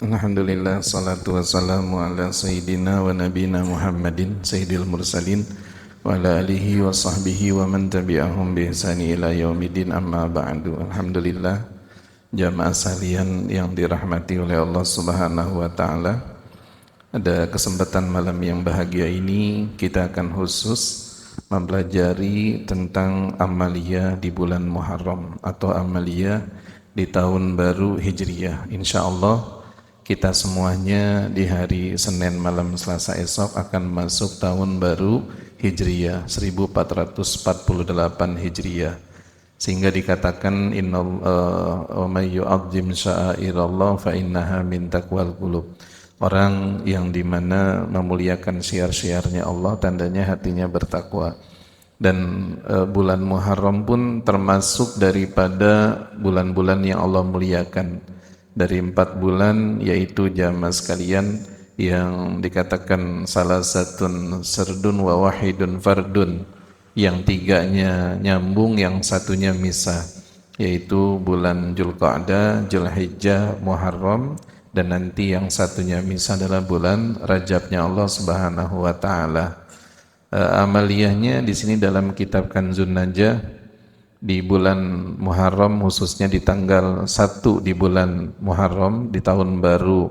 Alhamdulillah, salatu wassalamu ala sayyidina wa nabina Muhammadin sayyidil mursalin wa ala alihi wa sahbihi wa man tabi'ahum bi ihsani ila yaumidin, amma ba'du. Alhamdulillah, jamaah sekalian yang dirahmati oleh Allah Subhanahu wa taala. Ada kesempatan malam yang bahagia ini kita akan khusus mempelajari tentang amalia di bulan Muharram atau amalia di tahun baru Hijriyah. Insyaallah kita semuanya di hari Senin malam Selasa esok akan masuk tahun baru Hijriyah 1448 Hijriyah, sehingga dikatakan wa may yu'azzim sya'airallah fa innaha min taqwal qulub. Orang yang dimana memuliakan syiar-syiarnya Allah, tandanya hatinya bertakwa. Dan bulan Muharram pun termasuk daripada bulan-bulan yang Allah muliakan. Dari 4 bulan, yaitu jamaah sekalian, yang dikatakan salah satun serdun wa wahidun fardun, yang 3-nya nyambung, yang 1-nya misah, yaitu bulan Dzulqa'dah, Dzulhijjah, Muharram, dan nanti yang 1-nya misah adalah bulan Rajabnya Allah Subhanahu wa taala. Amaliyahnya di sini dalam kitab Kanzun Najah, di bulan Muharram, khususnya di tanggal 1 di bulan Muharram di tahun baru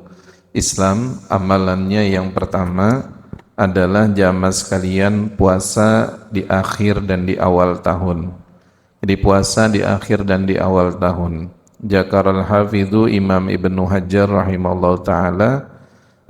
Islam, amalannya yang pertama adalah jamaah sekalian puasa di akhir dan di awal tahun. Jadi puasa di akhir dan di awal tahun. Dzakaral hafidhu Imam Ibnu Hajar rahimahullah ta'ala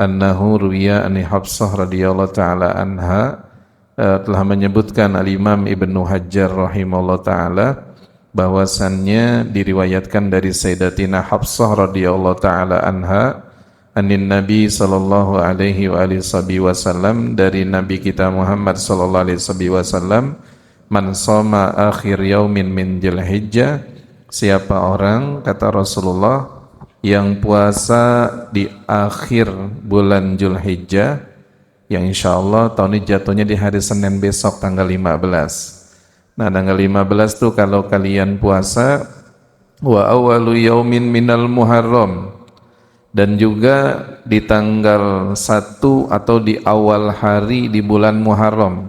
annahu ruwiya an Hafsah radhiyallahu ta'ala anha, telah menyebutkan Al-Imam Ibnu Hajar rahimahullah ta'ala bahwasannya diriwayatkan dari Sayyidatina Hafsah radhiyallahu ta'ala anha anin Nabi sallallahu alaihi wasallam, dari Nabi kita Muhammad sallallahu alaihi wasallam, man shoma akhir yaumin min Dzulhijjah, siapa orang, kata Rasulullah, yang puasa di akhir bulan Dzulhijjah, yang insya Allah tahun ini jatuhnya di hari Senin besok tanggal 15. Nah, tanggal 15 tuh kalau kalian puasa, wa awalu yaumin minal Muharram, dan juga di tanggal 1 atau di awal hari di bulan Muharram.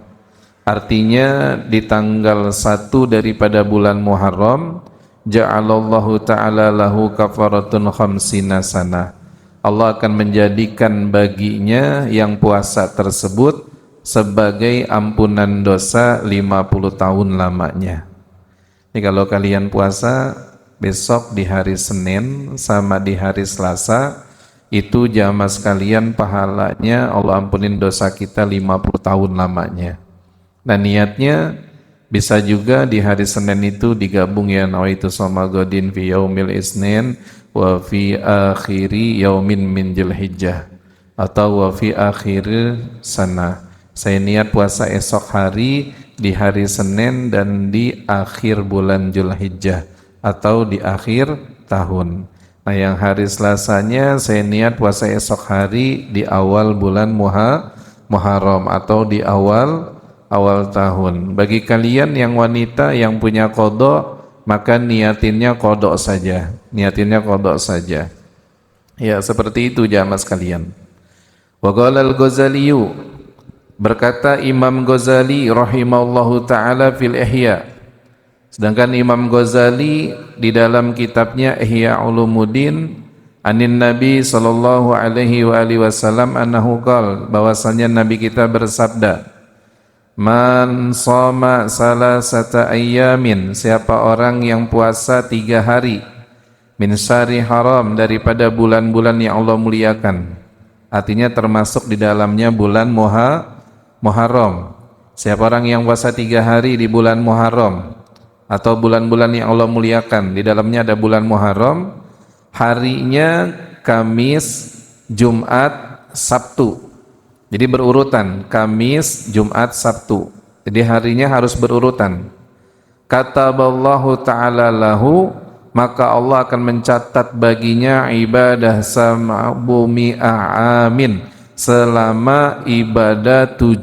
Artinya di tanggal 1 daripada bulan Muharram, ja'alallahu ta'ala lahu kafaratun khamsina sanah. Allah akan menjadikan baginya yang puasa tersebut sebagai ampunan dosa 50 tahun lamanya. Jadi kalau kalian puasa besok di hari Senin sama di hari Selasa, itu jamaah sekalian pahalanya Allah ampunin dosa kita 50 tahun lamanya. Nah, niatnya bisa juga di hari Senin itu digabung, ya nawaitu shoma godin fi yaumil isnin wa fi akhiri yaumin min Dzulhijjah, atau wa fi akhir sana, saya niat puasa esok hari di hari Senin dan di akhir bulan Dzulhijjah atau di akhir tahun. Nah, yang hari Selasanya saya niat puasa esok hari di awal bulan Muharram atau di awal tahun. Bagi kalian yang wanita yang punya qada, maka niatinnya qada saja. Ya, seperti itu jamaah sekalian. Wa qala al-Ghazali, berkata Imam Ghazali rahimahullahu ta'ala fil Ihya. Sedangkan Imam Ghazali di dalam kitabnya Ihya Ulumuddin anin Nabi sallallahu alaihi wasallam annahu qala, bahwasanya Nabi kita bersabda, man shoma salasata ayyamin, siapa orang yang puasa 3 hari min syahri haram, daripada bulan-bulan yang Allah muliakan, artinya termasuk di dalamnya bulan Muharram. Siapa orang yang puasa 3 hari di bulan Muharram atau bulan-bulan yang Allah muliakan, di dalamnya ada bulan Muharram, harinya Kamis, Jumat, Sabtu. Jadi berurutan, Kamis, Jumat, Sabtu. Jadi harinya harus berurutan. Kataballahu ta'ala lahu, maka Allah akan mencatat baginya ibadah sama bumi amin, selama ibadah 700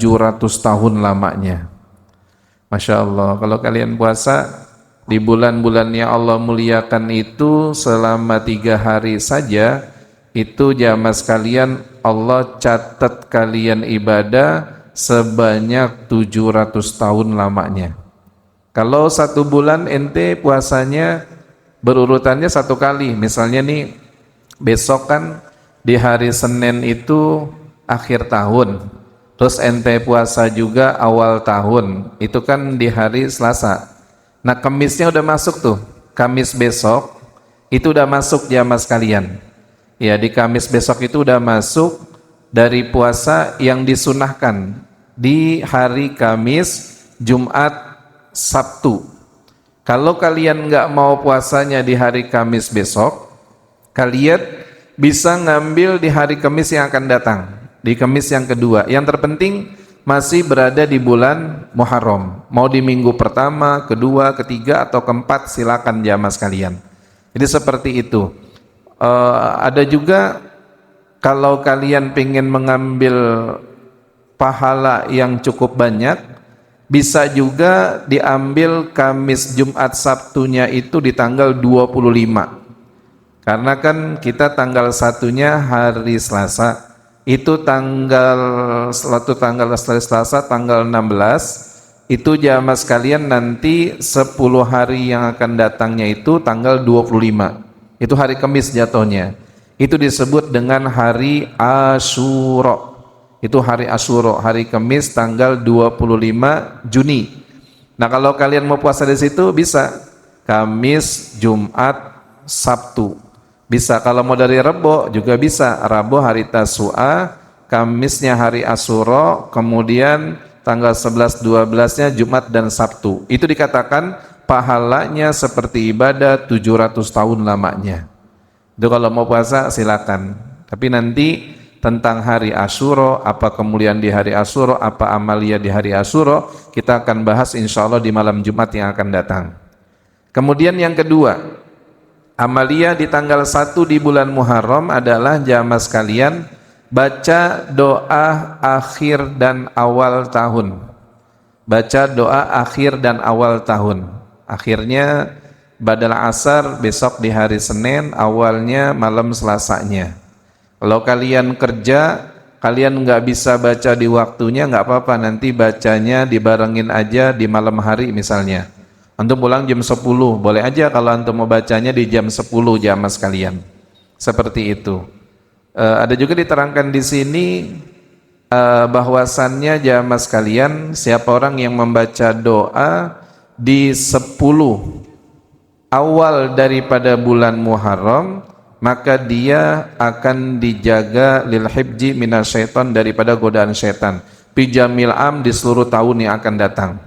tahun lamanya. Masya Allah, kalau kalian puasa di bulan-bulan yang Allah muliakan itu selama 3 hari saja, itu jamaah sekalian Allah catat kalian ibadah sebanyak 700 tahun lamanya. Kalau 1 bulan ente puasanya berurutannya 1 kali, misalnya nih besok kan di hari Senin itu akhir tahun, terus ente puasa juga awal tahun, itu kan di hari Selasa. Nah Kamisnya udah masuk tuh, Kamis besok itu udah masuk jamaah sekalian. Ya di Kamis besok itu udah masuk dari puasa yang disunahkan di hari Kamis, Jumat, Sabtu. Kalau kalian nggak mau puasanya di hari Kamis besok, kalian bisa ngambil di hari Kamis yang akan datang, di Kamis yang kedua. Yang terpenting masih berada di bulan Muharram. Mau di minggu pertama, kedua, ketiga, atau keempat, silakan jamaah sekalian. Jadi seperti itu. Ada juga kalau kalian pengen mengambil pahala yang cukup banyak, bisa juga diambil Kamis, Jumat, Sabtunya itu di tanggal 25. Karena kan kita tanggal 1-nya hari Selasa, itu tanggal Selasa tanggal 16, itu jamaah sekalian nanti 10 hari yang akan datangnya itu tanggal 25. Itu hari Kamis jatuhnya. Itu disebut dengan hari Asyura. Itu hari Asyura, hari Kamis tanggal 25 Juni. Nah, kalau kalian mau puasa di situ bisa Kamis, Jumat, Sabtu. Bisa kalau mau dari Rebo juga bisa. Rabu hari Tasu'a, Kamisnya hari Asyura, kemudian tanggal 11 12-nya Jumat dan Sabtu. Itu dikatakan pahalanya seperti ibadah 700 tahun lamanya. Itu kalau mau puasa silakan. Tapi nanti tentang hari Asyura, apa kemuliaan di hari Asyura, apa amalia di hari Asyura, kita akan bahas insya Allah di malam Jumat yang akan datang. Kemudian yang kedua, amalia di tanggal 1 di bulan Muharram adalah jamaah sekalian baca doa akhir dan awal tahun. Baca doa akhir dan awal tahun. Akhirnya badal asar besok di hari Senin, awalnya malam Selasanya. Kalau kalian kerja, kalian nggak bisa baca di waktunya, nggak apa-apa, nanti bacanya dibarengin aja di malam hari misalnya. Antum pulang jam 10, boleh aja kalau antum mau bacanya di jam 10 jamaah sekalian. Seperti itu. Ada juga diterangkan di sini bahwasannya jamaah sekalian, siapa orang yang membaca doa di 10 awal daripada bulan Muharram, maka dia akan dijaga lil hibji minasyaiton, daripada godaan syaitan, pijamil am, di seluruh tahun yang akan datang.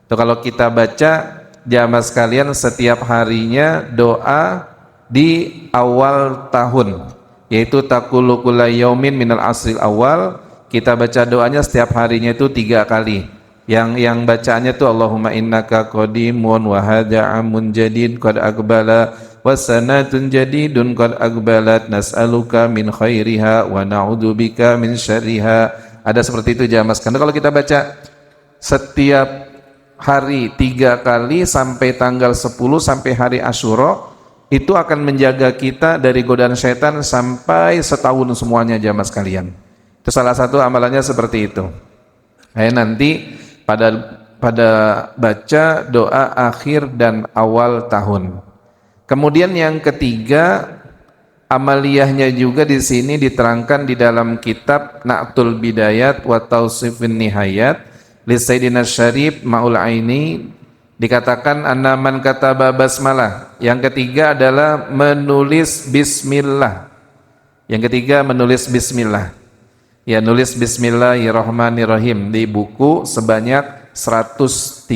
Itu kalau kita baca jamaah sekalian setiap harinya doa di awal tahun, yaitu taqulu kulla yaumin minal asril awal, kita baca doanya setiap harinya itu 3 kali. Yang bacaannya tuh Allahumma innaka qadimun wa hadha amun jadid qad aqbala wa sanatun jadidun qad aqbalat nas'aluka min khairiha wa na'udzubika min syarriha. Ada seperti itu jamaah. Karena kalau kita baca setiap hari 3 kali sampai tanggal 10 sampai hari Asyura, itu akan menjaga kita dari godaan syaitan sampai setahun semuanya jamaah sekalian. Itu salah satu amalannya seperti itu. Nanti pada baca doa akhir dan awal tahun. Kemudian yang ketiga, amaliyahnya juga di sini diterangkan di dalam kitab Na'tul Bidayat wa Tausifin Nihayat li Sayyidina Syarif Ma'ul Aini, dikatakan annaman kataba basmalah. Yang ketiga adalah menulis bismillah. Yang ketiga menulis bismillah. Ya, nulis bismillahirrahmanirrahim di buku sebanyak 113.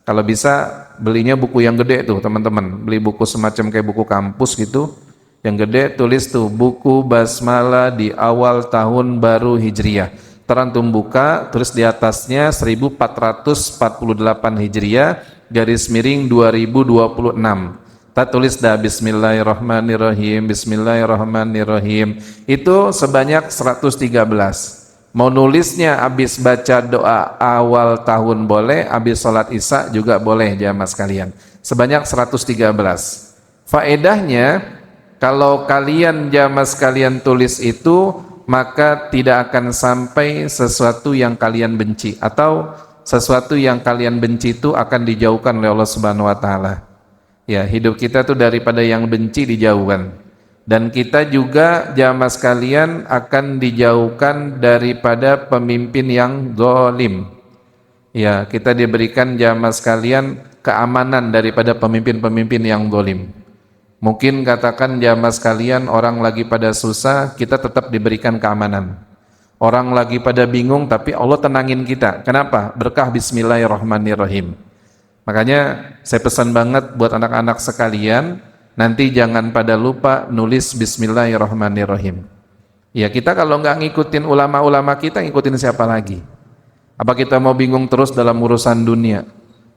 Kalau bisa belinya buku yang gede tuh teman-teman, beli buku semacam kayak buku kampus gitu yang gede, tulis tuh buku basmalah di awal tahun baru Hijriyah. Terantum buka, terus di atasnya 1448 Hijriyah garis miring 2026. Kita tulis dah bismillahirrahmanirrahim, bismillahirrahmanirrahim. Itu sebanyak 113. Mau nulisnya habis baca doa awal tahun boleh, habis sholat isya juga boleh jamaah sekalian. Sebanyak 113. Faedahnya Kalau kalian jamaah sekalian tulis itu, maka tidak akan sampai sesuatu yang kalian benci, atau sesuatu yang kalian benci itu akan dijauhkan oleh Allah Subhanahu wa taala. Ya, hidup kita tuh daripada yang benci dijauhkan. Dan kita juga jamaah sekalian akan dijauhkan daripada pemimpin yang zalim. Ya, kita diberikan jamaah sekalian keamanan daripada pemimpin-pemimpin yang zalim. Mungkin katakan jamaah sekalian, orang lagi pada susah, kita tetap diberikan keamanan. Orang lagi pada bingung, tapi Allah tenangin kita. Kenapa? Berkah Bismillahirrahmanirrahim. Makanya saya pesan banget buat anak-anak sekalian, nanti jangan pada lupa nulis Bismillahirrahmanirrahim. Ya, kita kalau nggak ngikutin ulama-ulama kita, ngikutin siapa lagi? Apa kita mau bingung terus dalam urusan dunia?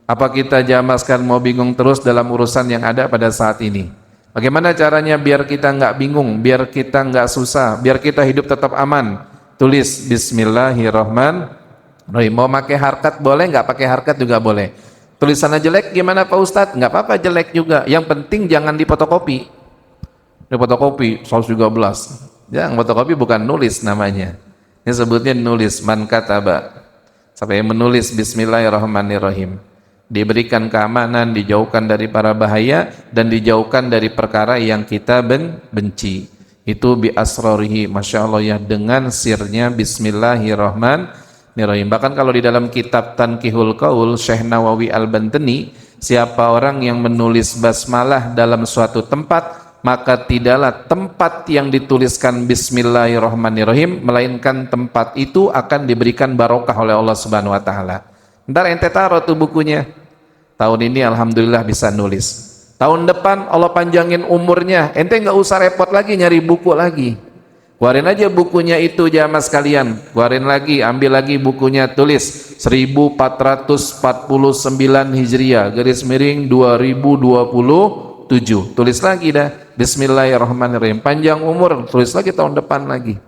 Apa kita jamaah sekalian mau bingung terus dalam urusan yang ada pada saat ini? Bagaimana caranya biar kita nggak bingung, biar kita nggak susah, biar kita hidup tetap aman? Tulis Bismillahirrahmanirrahim. Mau pakai harkat boleh, nggak pakai harkat juga boleh. Tulisannya jelek gimana Pak Ustadz? Nggak apa-apa jelek juga. Yang penting jangan dipotokopi. Dipotokopi 113. Yang fotokopi bukan nulis namanya. Ini sebutnya nulis, man kataba. Sampai menulis Bismillahirrahmanirrahim. Diberikan keamanan, dijauhkan dari para bahaya, dan dijauhkan dari perkara yang kita benci. Itu bi asrarihi, Masya Allah ya, dengan sirnya Bismillahirrahmanirrahim. Bahkan kalau di dalam kitab Tanqihul Qaul Syekh Nawawi Al-Bantani, siapa orang yang menulis basmalah dalam suatu tempat, maka tidaklah tempat yang dituliskan Bismillahirrahmanirrahim, melainkan tempat itu akan diberikan barokah oleh Allah Subhanahu wa taala. Ntar ente taruh tuh bukunya. Tahun ini alhamdulillah bisa nulis. Tahun depan Allah panjangin umurnya, ente nggak usah repot lagi nyari buku lagi. Keluarin aja bukunya itu jamaah sekalian. Keluarin lagi, ambil lagi bukunya, tulis 1449 Hijriah garis miring 2027. Tulis lagi dah Bismillahirrahmanirrahim. Panjang umur, tulis lagi tahun depan lagi.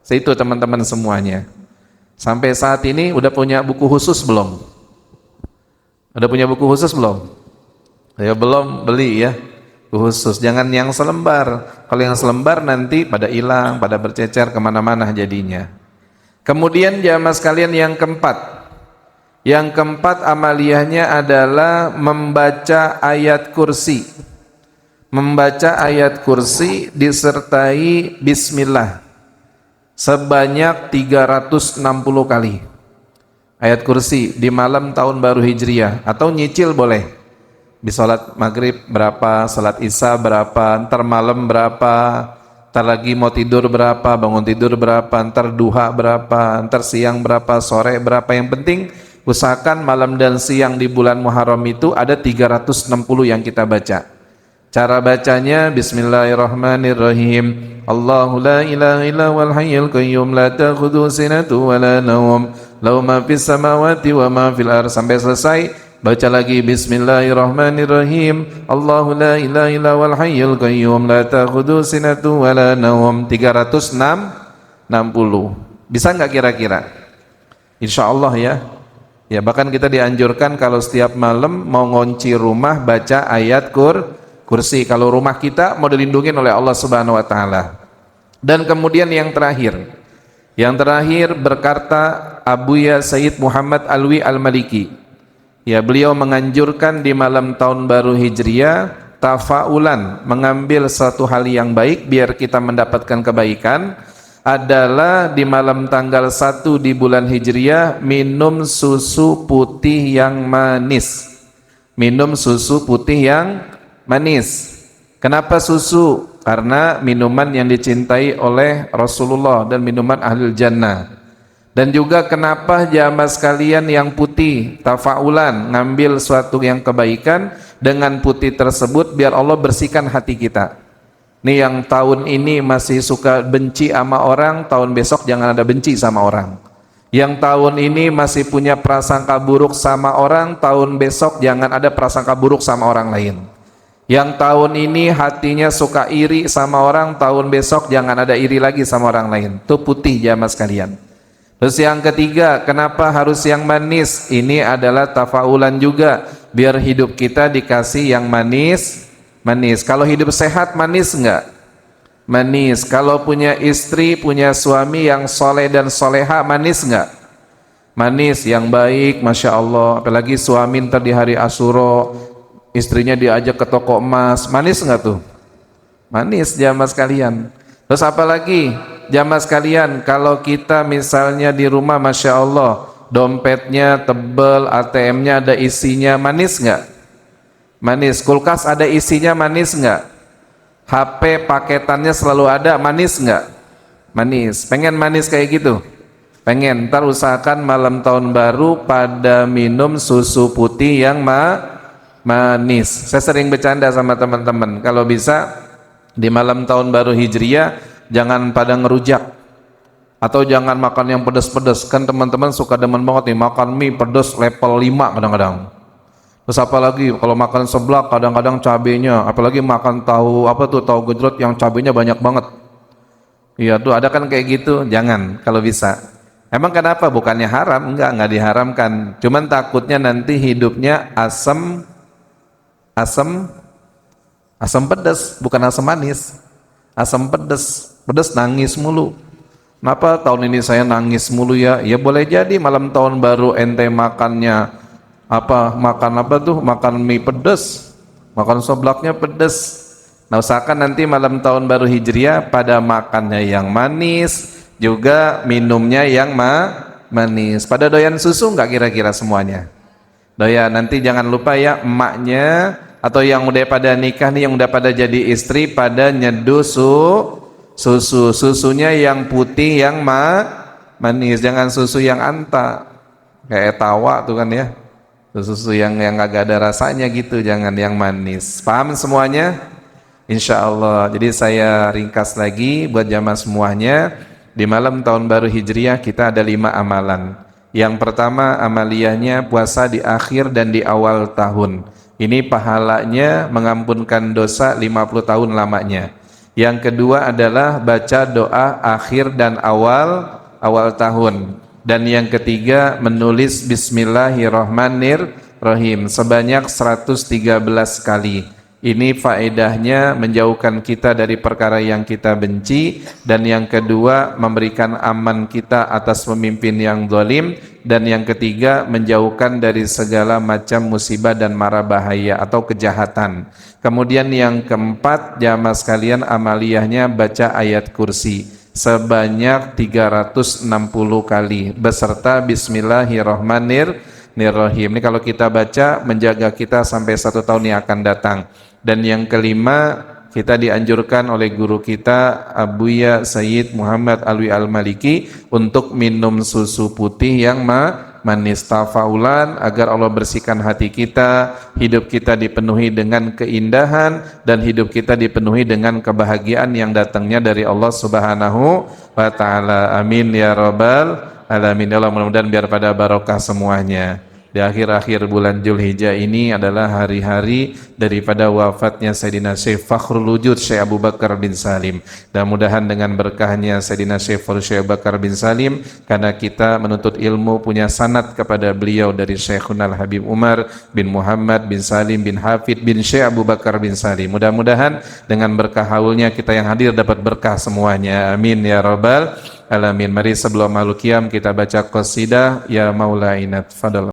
Itu teman-teman semuanya. Sampai saat ini udah punya buku khusus belum? Udah punya buku khusus belum? Ya belum, beli ya buku khusus. Jangan yang selembar. Kalau yang selembar nanti pada hilang, pada bercecer kemana-mana jadinya. Kemudian jamaah sekalian yang keempat. Yang keempat amaliyahnya adalah membaca ayat kursi. Membaca ayat kursi disertai bismillah sebanyak 360 kali. Ayat kursi di malam tahun baru Hijriah, atau nyicil boleh. Di salat maghrib berapa, salat isya berapa, ntar malam berapa, ntar lagi mau tidur berapa, bangun tidur berapa, ntar duha berapa, ntar siang berapa, sore berapa. Yang penting usahakan malam dan siang di bulan Muharram itu ada 360 yang kita baca. Cara bacanya Bismillahirrahmanirrahim. Allahu la ilaha illa wal hayyul qayyum la ta'khudhuhu sinatun wa la nawm lahu ma fis samawati wa ma fil ardh, sampai selesai. Baca lagi Bismillahirrahmanirrahim. Allahu la ilaha illa wal hayyul qayyum la ta'khudhuhu sinatun wa la nawm. 360. Bisa nggak kira-kira? Insyaallah ya. Ya, bahkan kita dianjurkan kalau setiap malam mau ngunci rumah baca ayat kursi. Kalau rumah kita mau dilindungi oleh Allah Subhanahu wa taala. Dan kemudian yang terakhir berkata Abuya Sayyid Muhammad Alwi Al-Maliki. Ya, beliau menganjurkan di malam tahun baru Hijriah tafaulan, mengambil satu hal yang baik biar kita mendapatkan kebaikan, adalah di malam tanggal 1 di bulan Hijriah minum susu putih yang manis. Minum susu putih yang manis. Kenapa susu? Karena minuman yang dicintai oleh Rasulullah dan minuman ahlul jannah. Dan juga kenapa jamaah sekalian yang putih, tafaulan, ngambil suatu yang kebaikan dengan putih tersebut biar Allah bersihkan hati kita. Nih yang tahun ini masih suka benci sama orang, tahun besok jangan ada benci sama orang. Yang tahun ini masih punya prasangka buruk sama orang, tahun besok jangan ada prasangka buruk sama orang lain. Yang tahun ini hatinya suka iri sama orang, tahun besok jangan ada iri lagi sama orang lain. Itu putih jamaah sekalian. Terus yang ketiga, kenapa harus yang manis? Ini adalah tafaulan juga, biar hidup kita dikasih yang manis. Kalau hidup sehat manis enggak? Manis. Kalau punya istri, punya suami yang soleh dan soleha, manis nggak? Manis, yang baik, Masya Allah. Apalagi suami ntar di hari Asyura, istrinya diajak ke toko emas, manis nggak tuh? Manis jamaah sekalian. Terus apalagi jamaah sekalian, kalau kita misalnya di rumah, Masya Allah, dompetnya tebel, ATM-nya ada isinya, manis nggak? Manis. Kulkas ada isinya, manis nggak? HP paketannya selalu ada, manis nggak? Manis. Pengen manis kayak gitu? Pengen. Ntar usahakan malam tahun baru pada minum susu putih yang manis. Saya sering bercanda sama teman-teman, kalau bisa di malam tahun baru Hijriah jangan pada ngerujak atau jangan makan yang pedas-pedas. Kan teman-teman suka demen banget nih makan mie pedas level 5 kadang-kadang. Terus apalagi kalau makan seblak kadang-kadang cabenya, apalagi makan tahu apa tuh, tahu gejrot yang cabenya banyak banget. Iya tuh ada kan kayak gitu, jangan kalau bisa. Emang kenapa? Bukannya haram? Enggak diharamkan. Cuman takutnya nanti hidupnya asam pedas, bukan asam manis. Asam pedas, pedas nangis mulu. Kenapa tahun ini saya nangis mulu ya? Ya boleh jadi malam tahun baru ente makannya makan apa tuh, makan mie pedas, makan seblaknya pedas. Nah usahakan nanti malam tahun baru Hijriah pada makannya yang manis, juga minumnya yang manis. Pada doyan susu nggak kira-kira semuanya? Doyan. Nanti jangan lupa ya, emaknya atau yang udah pada nikah nih, yang udah pada jadi istri, pada nyeduh susunya yang putih yang manis, jangan susu yang anta kayak tawa tuh kan ya, susu yang agak ada rasanya gitu, jangan yang manis. Paham semuanya? Insya Allah. Jadi saya ringkas lagi buat jamaah semuanya. Di malam tahun baru Hijriah kita ada 5 amalan. Yang pertama amaliyahnya puasa di akhir dan di awal tahun. Ini pahalanya mengampunkan dosa 50 tahun lamanya. Yang kedua adalah baca doa akhir dan awal tahun. Dan yang ketiga menulis Bismillahirrahmanirrahim sebanyak 113 kali. Ini faedahnya menjauhkan kita dari perkara yang kita benci, dan yang kedua memberikan aman kita atas pemimpin yang zalim, dan yang ketiga menjauhkan dari segala macam musibah dan mara bahaya atau kejahatan. Kemudian yang keempat jamaah sekalian, amaliyahnya baca ayat kursi sebanyak 360 kali beserta Bismillahirrahmanirrahim. Ini kalau kita baca menjaga kita sampai 1 tahun yang akan datang. Dan yang kelima, kita dianjurkan oleh guru kita Abuya Sayyid Muhammad Alwi Al-Maliki untuk minum susu putih yang manis, tafaulan, agar Allah bersihkan hati kita, hidup kita dipenuhi dengan keindahan, dan hidup kita dipenuhi dengan kebahagiaan yang datangnya dari Allah Subhanahu wa ta'ala. Amin ya rabbal alamin. Allah, mudah-mudahan biar pada barokah semuanya. Di akhir-akhir bulan Dzulhijjah ini adalah hari-hari daripada wafatnya Sayyidina Syekh Fakhrul Wujud Syekh Abu Bakar bin Salim. Dan mudahan dengan berkahnya Sayyidina Syekh Abu Bakar bin Salim, karena kita menuntut ilmu punya sanad kepada beliau dari Syekhuna Al-Habib Umar bin Muhammad bin Salim bin Hafid bin Syekh Abu Bakar bin Salim. Mudah-mudahan dengan berkah haulnya kita yang hadir dapat berkah semuanya. Amin ya rabbal alamin. Mari sebelum makhluk qiyam kita baca qasidah Ya Maula Inat. Fadal.